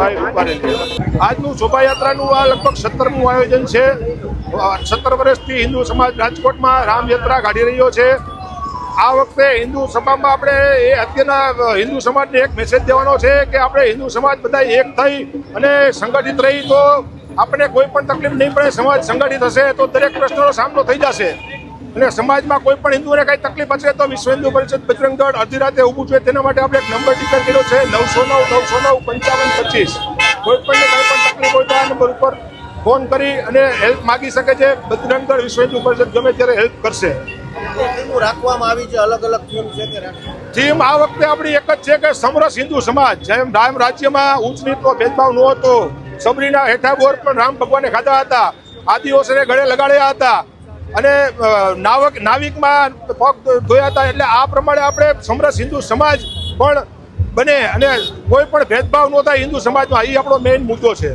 રમેશભાઈ રૂપારેલી। આજનું શોભાયાત્રાનું આ લગભગ 17મું આયોજન છે। 17 વર્ષથી હિન્દુ સમાજ રાજકોટમાં રામયાત્રા કાઢી રહ્યો છે। આ વખતે હિન્દુ સભામાં આપણે એ અત્યારના હિન્દુ સમાજને એક મેસેજ દેવાનો છે કે આપણે હિન્દુ સમાજ બધા એક થઈ અને સંગઠિત રહી તો આપણે કોઈ પણ તકલીફ નહીં પડે। સમાજ સંગઠિત હશે તો દરેક પ્રશ્નોનો સામનો થઈ જશે અને સમાજમાં કોઈ પણ હિન્દુઓને કઈ તકલીફ હશે તો વિશ્વ હિન્દુ પરિષદ બજરંગ દળ અડધી રાતે ઊભું છે। તેના માટે આપણે એક નંબર ડિક્લેર કર્યો છે 909 કોઈ પણને કઈ પણ તકલીફ હોય તો આ નંબર ઉપર ફોન કરી અને હેલ્પ માગી શકે છે। બજરંગ દળ વિશ્વ હિન્દુ પરિષદ ગમે ત્યારે હેલ્પ કરશે। રાખવામાં આવી છે, અલગ અલગ થીમ છે કે થીમ આ વખતે આપણી એક જ છે કે સમરસ હિન્દુ સમાજ। જેમ રામ રાજ્યમાં ઊંચ નીચનો ભેદભાવ નહોતો, સબરીના હેઠા બોર પણ રામ ભગવાને ખાધા હતા, આદિવાસીને ગળે લગાડ્યા હતા અને નાવિકમાં પગ ધોયા હતા। એટલે આ પ્રમાણે આપણે સમરસ હિન્દુ સમાજ પણ બને અને કોઈ પણ ભેદભાવ ન થાય હિન્દુ સમાજમાં, એ આપણો મેઇન મુદ્દો છે।